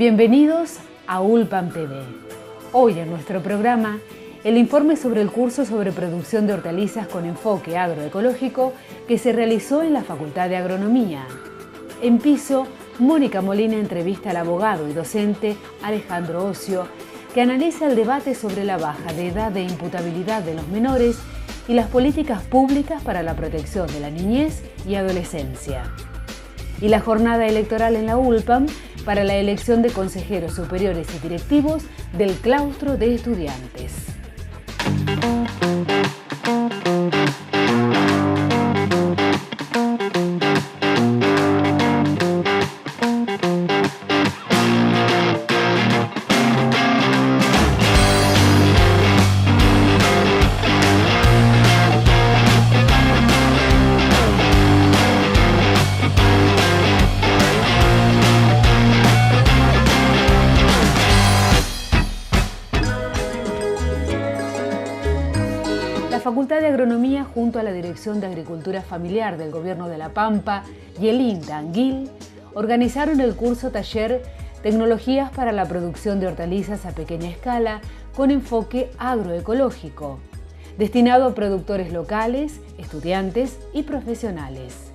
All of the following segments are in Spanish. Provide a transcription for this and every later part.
Bienvenidos a ULPAM TV. Hoy en nuestro programa, el informe sobre el curso sobre producción de hortalizas con enfoque agroecológico que se realizó en la Facultad de Agronomía. En piso, Mónica Molina entrevista al abogado y docente Alejandro Ocio, que analiza el debate sobre la baja de edad de imputabilidad de los menores y las políticas públicas para la protección de la niñez y adolescencia. Y la jornada electoral en la ULPAM para la elección de consejeros superiores y directivos del claustro de estudiantes. La Facultad de Agronomía, junto a la Dirección de Agricultura Familiar del Gobierno de La Pampa y el INTA Anguil, organizaron el curso taller Tecnologías para la producción de hortalizas a pequeña escala con enfoque agroecológico, destinado a productores locales, estudiantes y profesionales.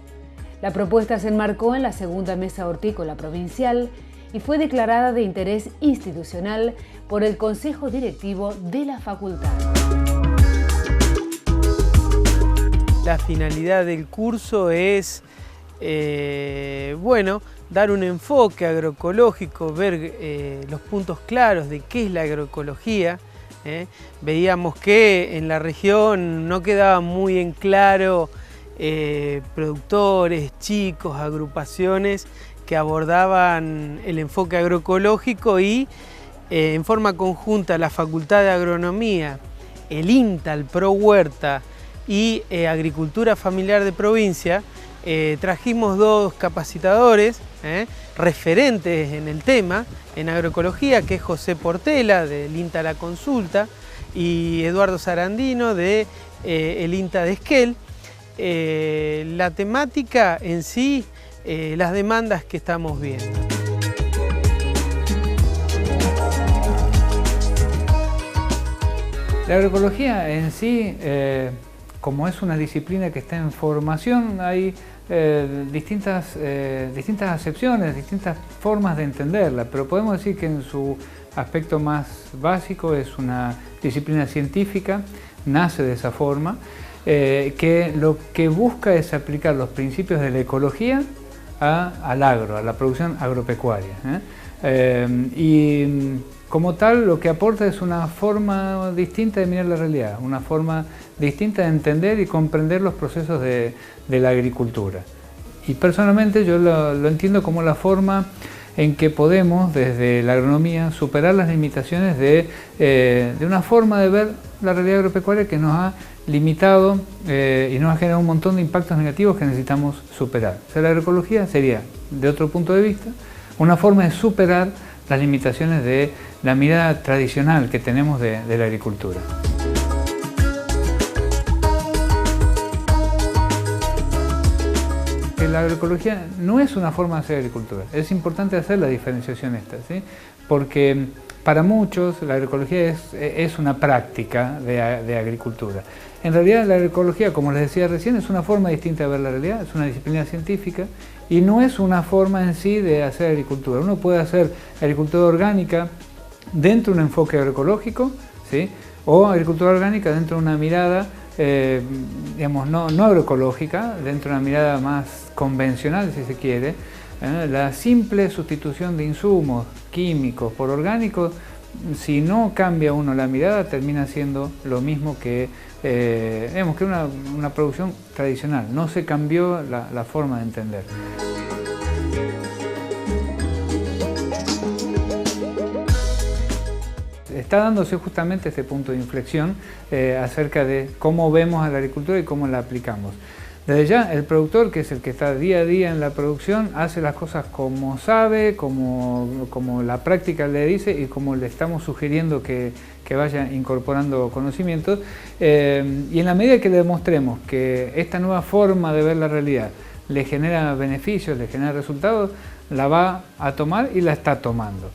La propuesta se enmarcó en la segunda mesa hortícola provincial y fue declarada de interés institucional por el Consejo Directivo de la Facultad. La finalidad del curso es, dar un enfoque agroecológico, ver los puntos claros de qué es la agroecología. Veíamos que en la región no quedaba muy en claro productores, chicos, agrupaciones que abordaban el enfoque agroecológico y en forma conjunta la Facultad de Agronomía, el INTA, el Pro Huerta, y Agricultura Familiar de Provincia, trajimos dos capacitadores referentes en el tema, en agroecología, que es José Portela, del INTA La Consulta, y Eduardo Sarandino, del INTA de Esquel. La temática en sí, las demandas que estamos viendo. La agroecología en sí, como es una disciplina que está en formación, hay distintas acepciones, distintas formas de entenderla, pero podemos decir que en su aspecto más básico es una disciplina científica, nace de esa forma, que lo que busca es aplicar los principios de la ecología al agro, a la producción agropecuaria. Y como tal, lo que aporta es una forma distinta de mirar la realidad, una forma distinta de entender y comprender los procesos de la agricultura. Y personalmente yo lo entiendo como la forma en que podemos, desde la agronomía, superar las limitaciones de una forma de ver la realidad agropecuaria que nos ha limitado y nos ha generado un montón de impactos negativos que necesitamos superar. O sea, la agroecología sería, de otro punto de vista, una forma de superar las limitaciones de la mirada tradicional que tenemos de la agricultura. La agroecología no es una forma de hacer agricultura, es importante hacer la diferenciación esta, ¿sí? Porque para muchos la agroecología es una práctica de agricultura. En realidad la agroecología, como les decía recién, es una forma distinta de ver la realidad, es una disciplina científica y no es una forma en sí de hacer agricultura. Uno puede hacer agricultura orgánica dentro de un enfoque agroecológico, ¿sí? O agricultura orgánica dentro de una mirada no agroecológica, dentro de una mirada más convencional, si se quiere. La simple sustitución de insumos químicos por orgánicos, si no cambia uno la mirada, termina siendo lo mismo que una producción tradicional. No se cambió la forma de entender. Está dándose justamente este punto de inflexión acerca de cómo vemos a la agricultura y cómo la aplicamos. Desde ya, el productor, que es el que está día a día en la producción, hace las cosas como sabe, como la práctica le dice y como le estamos sugiriendo que vaya incorporando conocimientos. Y en la medida que le demostremos que esta nueva forma de ver la realidad le genera beneficios, le genera resultados, la va a tomar y la está tomando.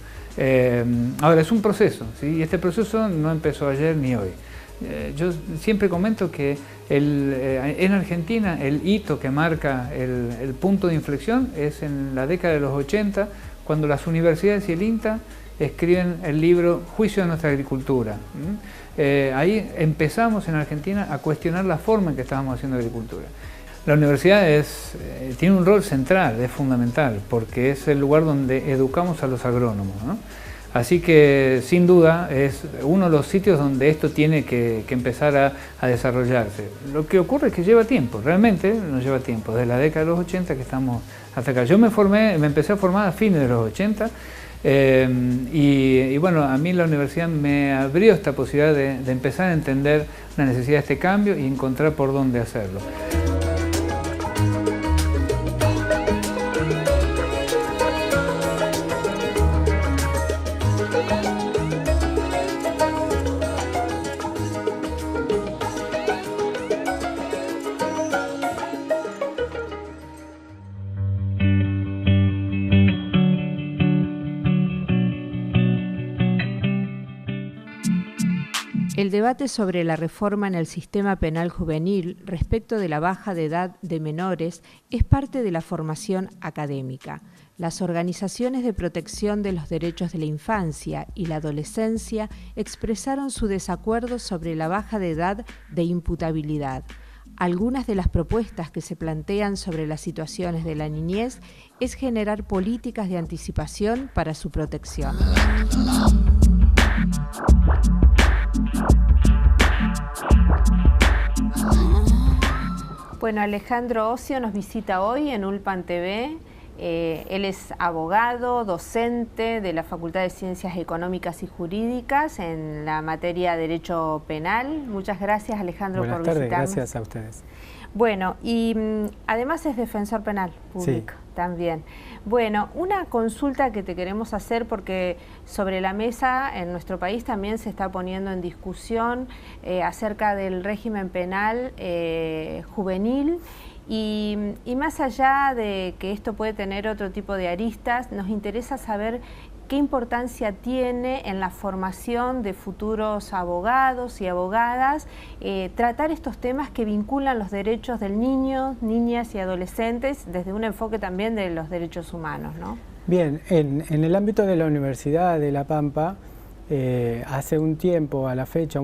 Ahora, es un proceso, ¿sí? Y este proceso no empezó ayer ni hoy. Yo siempre comento que en Argentina el hito que marca el punto de inflexión es en la década de los 80, cuando las universidades y el INTA escriben el libro Juicio de nuestra agricultura. Ahí empezamos en Argentina a cuestionar la forma en que estábamos haciendo agricultura. La universidad tiene un rol central, es fundamental, porque es el lugar donde educamos a los agrónomos, ¿no? Así que, sin duda, es uno de los sitios donde esto tiene que empezar a desarrollarse. Lo que ocurre es que lleva tiempo, realmente nos lleva tiempo, desde la década de los 80 que estamos hasta acá. Yo me empecé a formar a fines de los 80, y bueno, a mí la universidad me abrió esta posibilidad de empezar a entender la necesidad de este cambio y encontrar por dónde hacerlo. El debate sobre la reforma en el sistema penal juvenil respecto de la baja de edad de menores es parte de la formación académica. Las organizaciones de protección de los derechos de la infancia y la adolescencia expresaron su desacuerdo sobre la baja de edad de imputabilidad. Algunas de las propuestas que se plantean sobre las situaciones de la niñez es generar políticas de anticipación para su protección. Bueno, Alejandro Ocio nos visita hoy en Ulpan TV. Él es abogado, docente de la Facultad de Ciencias Económicas y Jurídicas en la materia de Derecho Penal. Muchas gracias, Alejandro, por visitarnos. Buenas tardes, gracias a ustedes. Bueno, y además es defensor penal público, sí, también. Bueno, una consulta que te queremos hacer porque sobre la mesa en nuestro país también se está poniendo en discusión acerca del régimen penal juvenil y más allá de que esto puede tener otro tipo de aristas, nos interesa saber qué importancia tiene en la formación de futuros abogados y abogadas tratar estos temas que vinculan los derechos del niño, niñas y adolescentes desde un enfoque también de los derechos humanos, ¿no? Bien, en el ámbito de la Universidad de La Pampa, hace un tiempo a la fecha,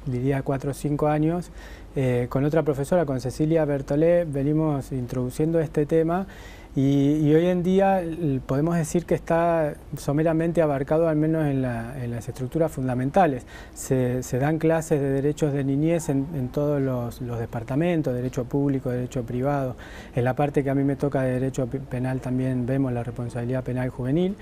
diría 4 o 5 años, con otra profesora, con Cecilia Bertolé, venimos introduciendo este tema. Y hoy en día podemos decir que está someramente abarcado al menos en las estructuras fundamentales. Se dan clases de derechos de niñez en todos los departamentos, derecho público, derecho privado. En la parte que a mí me toca de derecho penal también vemos la responsabilidad penal juvenil.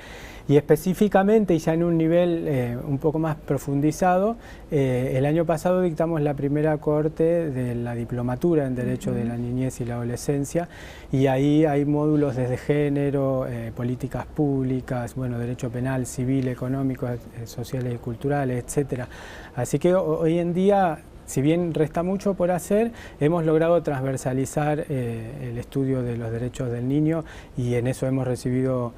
Y específicamente, y ya en un nivel un poco más profundizado, el año pasado dictamos la primera corte de la diplomatura en Derecho de la Niñez y la Adolescencia, y ahí hay módulos desde género, políticas públicas, bueno, derecho penal, civil, económico, sociales y culturales, etcétera. Así que hoy en día, si bien resta mucho por hacer, hemos logrado transversalizar el estudio de los derechos del niño y en eso hemos recibido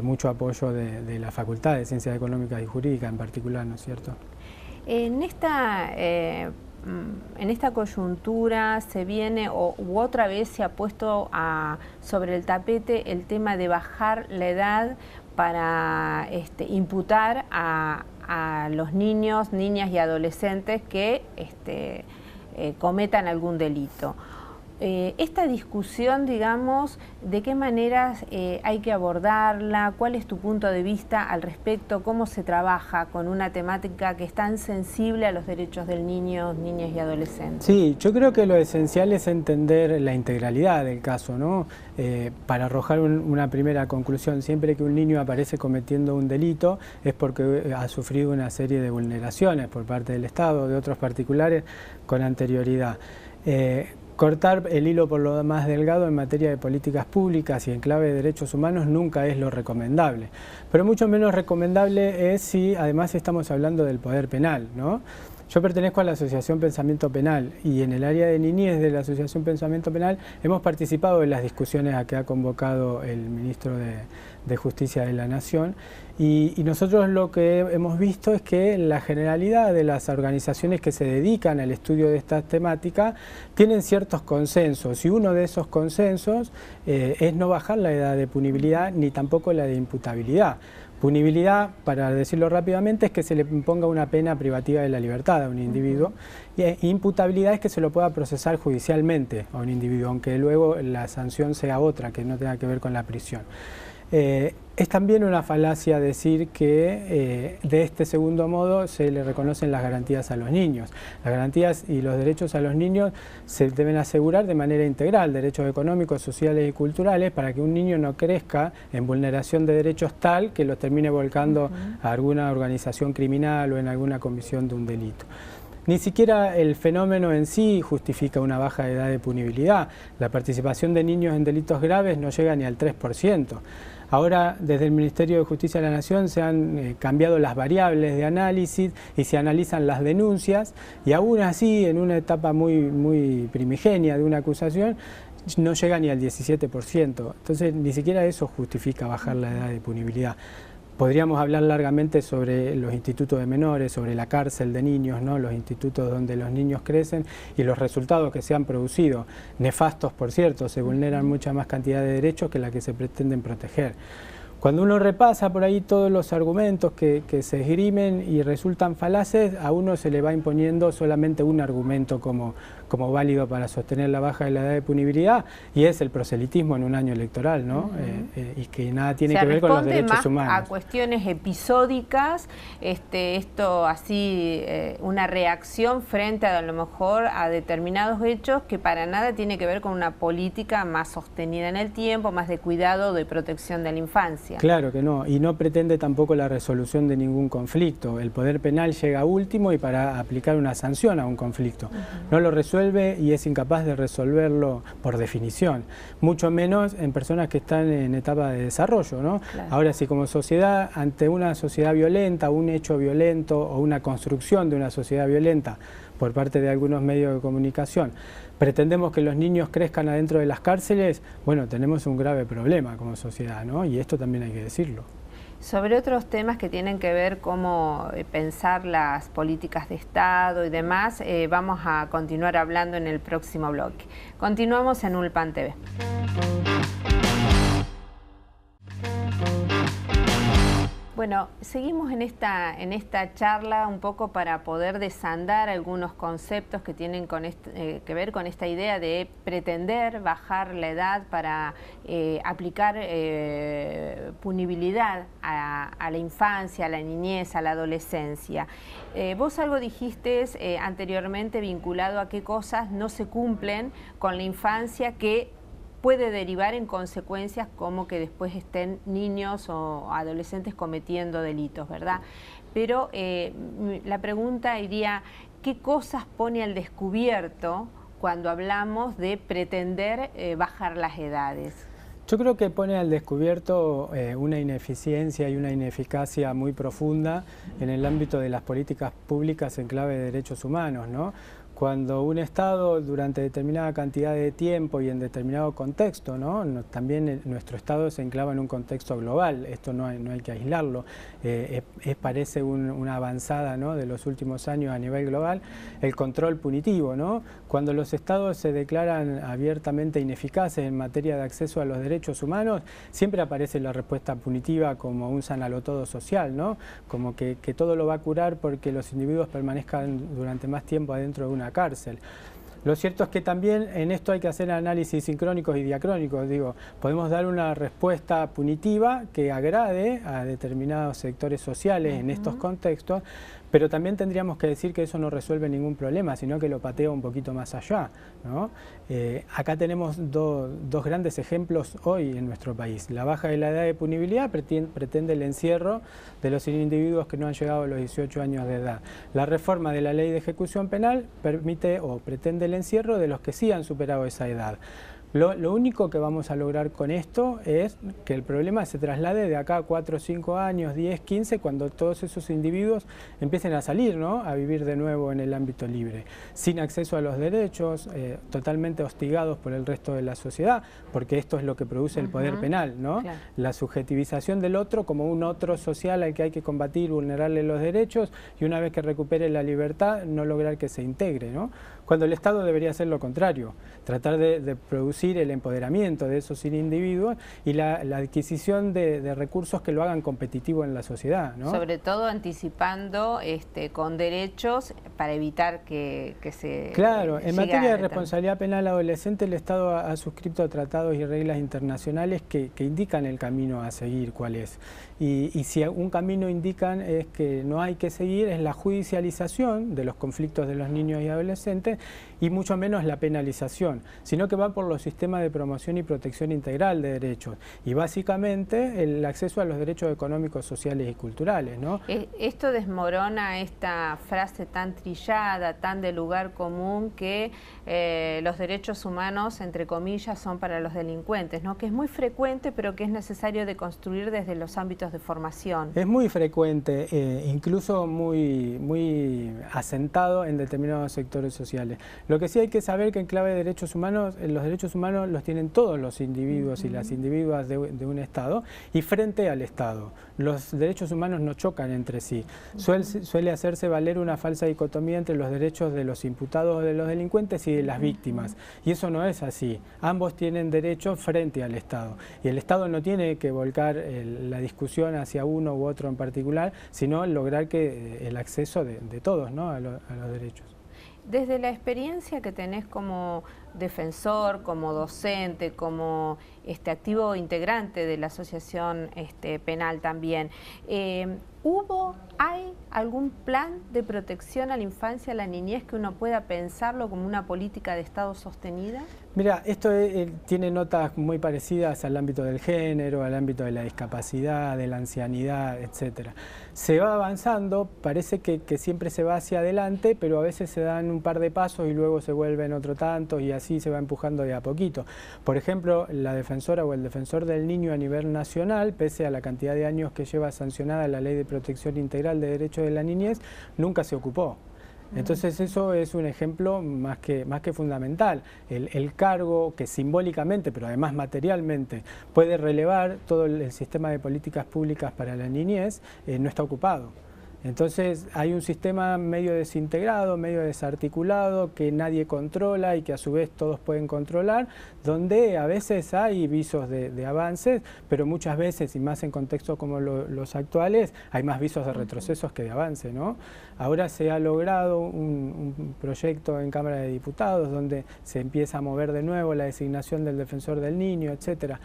mucho apoyo de la Facultad de Ciencias Económicas y Jurídicas en particular, ¿no es cierto? En esta coyuntura se viene, u otra vez se ha puesto sobre el tapete el tema de bajar la edad para imputar a los niños, niñas y adolescentes que cometan algún delito. Esta discusión, digamos, ¿de qué maneras hay que abordarla? ¿Cuál es tu punto de vista al respecto? ¿Cómo se trabaja con una temática que es tan sensible a los derechos del niño, niñas y adolescentes? Sí, yo creo que lo esencial es entender la integralidad del caso, ¿no? Para arrojar una primera conclusión, siempre que un niño aparece cometiendo un delito es porque ha sufrido una serie de vulneraciones por parte del Estado o de otros particulares con anterioridad. Cortar el hilo por lo más delgado en materia de políticas públicas y en clave de derechos humanos nunca es lo recomendable. Pero mucho menos recomendable es si además estamos hablando del poder penal, ¿no? Yo pertenezco a la Asociación Pensamiento Penal y en el área de niñez de la Asociación Pensamiento Penal hemos participado en las discusiones a que ha convocado el ministro de Justicia de la Nación y nosotros lo que hemos visto es que la generalidad de las organizaciones que se dedican al estudio de estas temáticas tienen ciertos consensos y uno de esos consensos es no bajar la edad de punibilidad ni tampoco la de imputabilidad. Punibilidad, para decirlo rápidamente, es que se le imponga una pena privativa de la libertad a un individuo y imputabilidad es que se lo pueda procesar judicialmente a un individuo, aunque luego la sanción sea otra, que no tenga que ver con la prisión. Es también una falacia decir que de este segundo modo se le reconocen las garantías a los niños. Las garantías y los derechos a los niños se deben asegurar de manera integral, derechos económicos, sociales y culturales, para que un niño no crezca en vulneración de derechos tal que los termine volcando a alguna organización criminal o en alguna comisión de un delito. Ni siquiera el fenómeno en sí justifica una baja edad de punibilidad. La participación de niños en delitos graves no llega ni al 3%. Ahora, desde el Ministerio de Justicia de la Nación se han cambiado las variables de análisis y se analizan las denuncias y aún así, en una etapa muy primigenia de una acusación, no llega ni al 17%. Entonces, ni siquiera eso justifica bajar la edad de punibilidad. Podríamos hablar largamente sobre los institutos de menores, sobre la cárcel de niños, ¿no? Los institutos donde los niños crecen y los resultados que se han producido, nefastos por cierto, se vulneran mucha más cantidad de derechos que la que se pretenden proteger. Cuando uno repasa por ahí todos los argumentos que se esgrimen y resultan falaces, a uno se le va imponiendo solamente un argumento como válido para sostener la baja de la edad de punibilidad, y es el proselitismo en un año electoral, ¿no? Y que nada tiene que ver con los derechos humanos. A cuestiones episódicas, esto así, una reacción frente a lo mejor a determinados hechos que para nada tiene que ver con una política más sostenida en el tiempo, más de cuidado, de protección de la infancia. Claro que no, y no pretende tampoco la resolución de ningún conflicto. El poder penal llega último y para aplicar una sanción a un conflicto. No lo resuelve y es incapaz de resolverlo por definición, mucho menos en personas que están en etapa de desarrollo, ¿no? Claro. Ahora, si como sociedad, ante una sociedad violenta, un hecho violento o una construcción de una sociedad violenta por parte de algunos medios de comunicación, pretendemos que los niños crezcan adentro de las cárceles, bueno, tenemos un grave problema como sociedad, ¿no? Y esto también hay que decirlo. Sobre otros temas que tienen que ver cómo pensar las políticas de Estado y demás, vamos a continuar hablando en el próximo bloque. Continuamos en Ulpan TV. Bueno, seguimos en esta charla un poco para poder desandar algunos conceptos que tienen que ver con esta idea de pretender bajar la edad para aplicar punibilidad a la infancia, a la niñez, a la adolescencia. Vos algo dijiste anteriormente vinculado a qué cosas no se cumplen con la infancia que puede derivar en consecuencias como que después estén niños o adolescentes cometiendo delitos, ¿verdad? Pero la pregunta iría, ¿qué cosas pone al descubierto cuando hablamos de pretender bajar las edades? Yo creo que pone al descubierto una ineficiencia y una ineficacia muy profunda en el ámbito de las políticas públicas en clave de derechos humanos, ¿no? Cuando un Estado durante determinada cantidad de tiempo y en determinado contexto, ¿no? También nuestro Estado se enclava en un contexto global, esto no hay que aislarlo, parece una avanzada, ¿no? De los últimos años a nivel global, el control punitivo, ¿no? Cuando los Estados se declaran abiertamente ineficaces en materia de acceso a los derechos humanos, siempre aparece la respuesta punitiva como un sanalotodo social, ¿no? Como que todo lo va a curar porque los individuos permanezcan durante más tiempo adentro de una cárcel. Lo cierto es que también en esto hay que hacer análisis sincrónicos y diacrónicos. Digo, podemos dar una respuesta punitiva que agrade a determinados sectores sociales en estos contextos, pero también tendríamos que decir que eso no resuelve ningún problema, sino que lo patea un poquito más allá, ¿no? Acá tenemos dos grandes ejemplos hoy en nuestro país. La baja de la edad de punibilidad pretende el encierro de los individuos que no han llegado a los 18 años de edad. La reforma de la ley de ejecución penal permite o pretende el encierro de los que sí han superado esa edad. Lo único que vamos a lograr con esto es que el problema se traslade de acá a 4 o 5 años, 10, 15, cuando todos esos individuos empiecen a salir, ¿no?, a vivir de nuevo en el ámbito libre, sin acceso a los derechos, totalmente hostigados por el resto de la sociedad, porque esto es lo que produce el poder penal, ¿no? Claro. La subjetivización del otro como un otro social al que hay que combatir, vulnerarle los derechos, y una vez que recupere la libertad, no lograr que se integre, ¿no? Cuando el Estado debería hacer lo contrario, tratar de producir el empoderamiento de esos individuos y la adquisición de recursos que lo hagan competitivo en la sociedad, ¿no? Sobre todo anticipando con derechos para evitar que se... Claro, en materia de responsabilidad penal adolescente el Estado ha suscrito tratados y reglas internacionales que indican el camino a seguir, cuál es. Y si un camino indican es que no hay que seguir, es la judicialización de los conflictos de los niños y adolescentes y mucho menos la penalización, sino que va por los sistemas de promoción y protección integral de derechos y básicamente el acceso a los derechos económicos, sociales y culturales, ¿no? Esto desmorona esta frase tan trillada, tan de lugar común que los derechos humanos, entre comillas, son para los delincuentes, ¿no? Que es muy frecuente, pero que es necesario de construir desde los ámbitos de formación. Es muy frecuente, incluso muy asentado en determinados sectores sociales. Lo que sí hay que saber que en clave de derechos humanos, los derechos humanos los tienen todos los individuos y las individuas de un Estado y frente al Estado. Los derechos humanos no chocan entre sí. Suele hacerse valer una falsa dicotomía entre los derechos de los imputados o de los delincuentes y de las víctimas. Y eso no es así. Ambos tienen derechos frente al Estado. Y el Estado no tiene que volcar la discusión hacia uno u otro en particular, sino lograr que el acceso de todos, ¿no?, a los derechos. Desde la experiencia que tenés como defensor, como docente, como activo integrante de la asociación penal también, ¿hay algún plan de protección a la infancia, a la niñez que uno pueda pensarlo como una política de Estado sostenida? Mira, esto tiene notas muy parecidas al ámbito del género, al ámbito de la discapacidad, de la ancianidad, etcétera. Se va avanzando, parece que siempre se va hacia adelante, pero a veces se dan un par de pasos y luego se vuelven otro tanto y así se va empujando de a poquito. Por ejemplo, la defensora o el defensor del niño a nivel nacional, pese a la cantidad de años que lleva sancionada la Ley de Protección Integral de Derechos de la Niñez, nunca se ocupó. Entonces eso es un ejemplo más que fundamental. El cargo que simbólicamente, pero además materialmente, puede relevar todo el sistema de políticas públicas para la niñez, no está ocupado. Entonces hay un sistema medio desintegrado, medio desarticulado, que nadie controla y que a su vez todos pueden controlar, donde a veces hay visos de avances, pero muchas veces, y más en contextos como los actuales, hay más visos de retrocesos que de avance, ¿no? Ahora se ha logrado un proyecto en Cámara de Diputados donde se empieza a mover de nuevo la designación del defensor del niño, etcétera.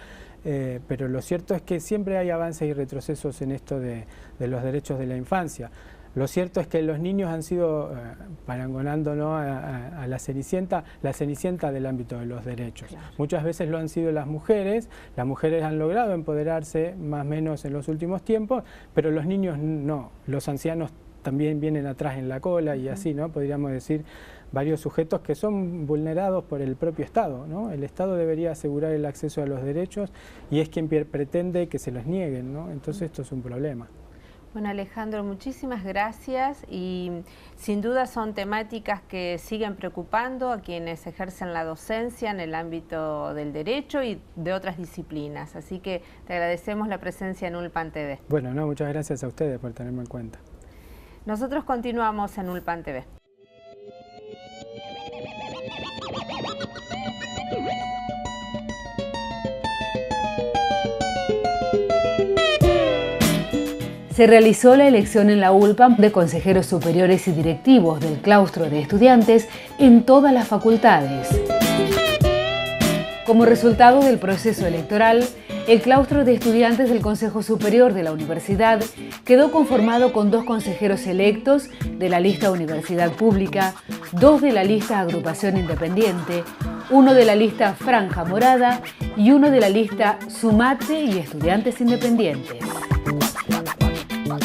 Pero lo cierto es que siempre hay avances y retrocesos en esto de los derechos de la infancia. Lo cierto es que los niños han sido, parangonando, ¿no?, a la cenicienta del ámbito de los derechos. Claro. Muchas veces lo han sido las mujeres han logrado empoderarse más o menos en los últimos tiempos, pero los niños no, los ancianos también vienen atrás en la cola y así, ¿no? Podríamos decir varios sujetos que son vulnerados por el propio Estado, ¿no? El Estado debería asegurar el acceso a los derechos y es quien pretende que se los nieguen, ¿no? Entonces esto es un problema. Bueno, Alejandro, muchísimas gracias y sin duda son temáticas que siguen preocupando a quienes ejercen la docencia en el ámbito del derecho y de otras disciplinas. Así que te agradecemos la presencia en Ulpan TV. Bueno, no, muchas gracias a ustedes por tenerme en cuenta. Nosotros continuamos en Ulpan TV. Se realizó la elección en la ULPAM de consejeros superiores y directivos del claustro de estudiantes en todas las facultades. Como resultado del proceso electoral, el claustro de estudiantes del Consejo Superior de la Universidad quedó conformado con 2 consejeros electos de la lista Universidad Pública, 2 de la lista Agrupación Independiente, 1 de la lista Franja Morada y 1 de la lista Sumate y Estudiantes Independientes.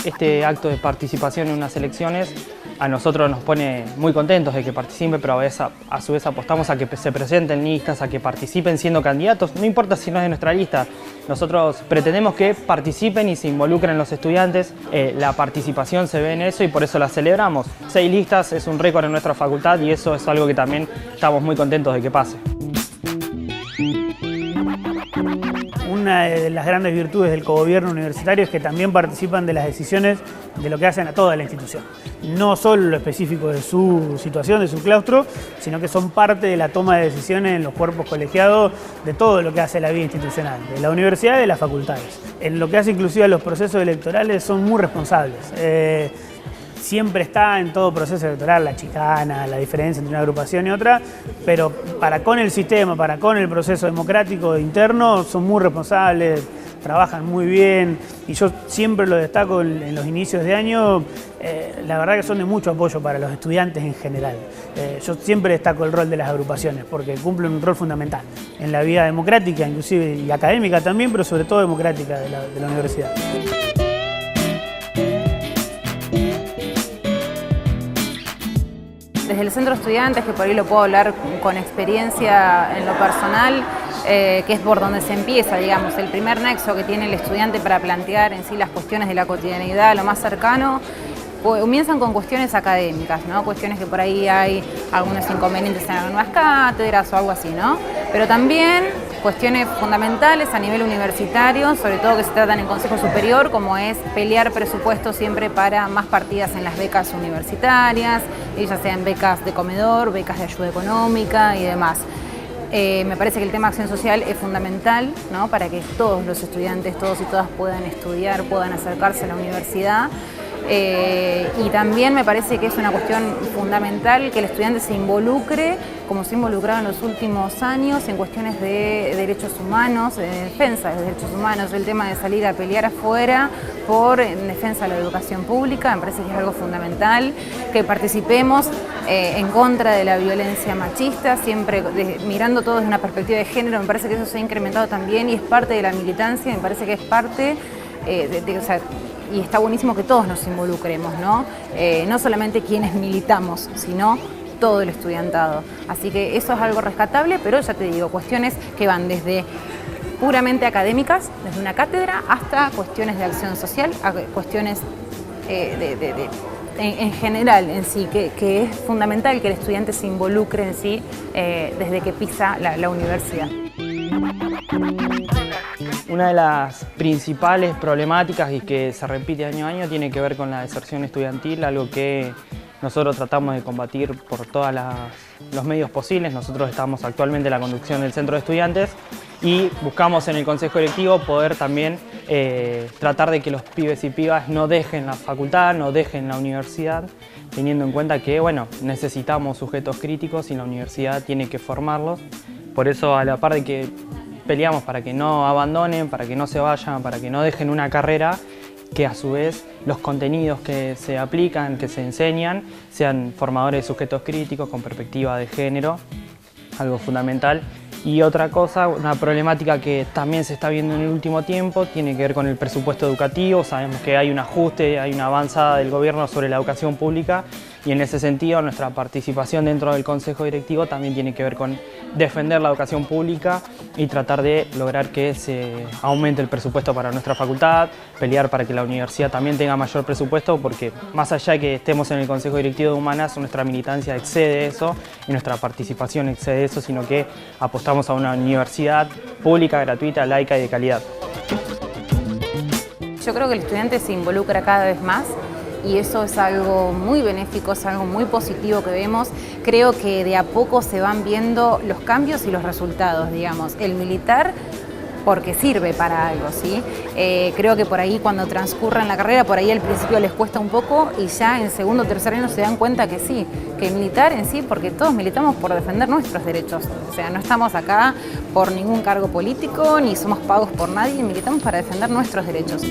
Este acto de participación en unas elecciones a nosotros nos pone muy contentos de que participen, pero a su vez apostamos a que se presenten listas, a que participen siendo candidatos, no importa si no es de nuestra lista. Nosotros pretendemos que participen y se involucren los estudiantes, la participación se ve en eso y por eso la celebramos. 6 listas es un récord en nuestra facultad y eso es algo que también estamos muy contentos de que pase. Una de las grandes virtudes del cogobierno universitario es que también participan de las decisiones de lo que hacen a toda la institución. No solo lo específico de su situación, de su claustro, sino que son parte de la toma de decisiones en los cuerpos colegiados de todo lo que hace la vida institucional, de la universidad y de las facultades. En lo que hace inclusive a los procesos electorales son muy responsables. Siempre está en todo proceso electoral la chicana, la diferencia entre una agrupación y otra, pero para con el sistema, para con el proceso democrático interno, son muy responsables, trabajan muy bien y yo siempre lo destaco en los inicios de año, la verdad que son de mucho apoyo para los estudiantes en general. Yo siempre destaco el rol de las agrupaciones porque cumplen un rol fundamental en la vida democrática, inclusive y académica también, pero sobre todo democrática de la universidad. Desde el Centro de Estudiantes, que por ahí lo puedo hablar con experiencia en lo personal, que es por donde se empieza, digamos, el primer nexo que tiene el estudiante para plantear en sí las cuestiones de la cotidianidad, lo más cercano, comienzan con cuestiones académicas, ¿no? Cuestiones que por ahí hay algunos inconvenientes en algunas cátedras o algo así, ¿no? Pero también cuestiones fundamentales a nivel universitario, sobre todo que se tratan en Consejo Superior, como es pelear presupuestos siempre para más partidas en las becas universitarias, ya sean becas de comedor, becas de ayuda económica y demás. Me parece que el tema de acción social es fundamental, ¿no? Para que todos los estudiantes, todos y todas puedan estudiar, puedan acercarse a la universidad. Y también me parece que es una cuestión fundamental que el estudiante se involucre, como se ha involucrado en los últimos años, en cuestiones de derechos humanos, de defensa de derechos humanos, el tema de salir a pelear afuera en defensa de la educación pública, me parece que es algo fundamental, que participemos en contra de la violencia machista, siempre mirando todo desde una perspectiva de género, me parece que eso se ha incrementado también y es parte de la militancia, me parece que es parte y está buenísimo que todos nos involucremos, ¿no? No solamente quienes militamos, sino todo el estudiantado. Así que eso es algo rescatable, pero ya te digo, cuestiones que van desde puramente académicas, desde una cátedra, hasta cuestiones de acción social, a cuestiones en general en sí, que es fundamental que el estudiante se involucre en sí desde que pisa la universidad. Una de las principales problemáticas y que se repite año a año tiene que ver con la deserción estudiantil, algo que nosotros tratamos de combatir por todos los medios posibles. Nosotros estamos actualmente en la conducción del Centro de Estudiantes y buscamos en el Consejo Directivo poder también tratar de que los pibes y pibas no dejen la facultad, no dejen la universidad, teniendo en cuenta que, bueno, necesitamos sujetos críticos y la universidad tiene que formarlos. Por eso, a la par de que peleamos para que no abandonen, para que no se vayan, para que no dejen una carrera, que a su vez los contenidos que se aplican, que se enseñan, sean formadores de sujetos críticos con perspectiva de género, algo fundamental. Y otra cosa, una problemática que también se está viendo en el último tiempo, tiene que ver con el presupuesto educativo. Sabemos que hay un ajuste, hay una avanzada del gobierno sobre la educación pública y en ese sentido nuestra participación dentro del Consejo Directivo también tiene que ver con defender la educación pública y tratar de lograr que se aumente el presupuesto para nuestra facultad, pelear para que la universidad también tenga mayor presupuesto, porque más allá de que estemos en el Consejo Directivo de Humanas, nuestra militancia excede eso y nuestra participación excede eso, sino que apostamos a una universidad pública, gratuita, laica y de calidad. Yo creo que el estudiante se involucra cada vez más y eso es algo muy benéfico, es algo muy positivo que vemos. Creo que de a poco se van viendo los cambios y los resultados, digamos. El militar, porque sirve para algo, ¿sí? Creo que por ahí cuando transcurran la carrera, por ahí al principio les cuesta un poco y ya en segundo o tercer año se dan cuenta que sí, que militar en sí, porque todos militamos por defender nuestros derechos. O sea, no estamos acá por ningún cargo político, ni somos pagos por nadie, militamos para defender nuestros derechos.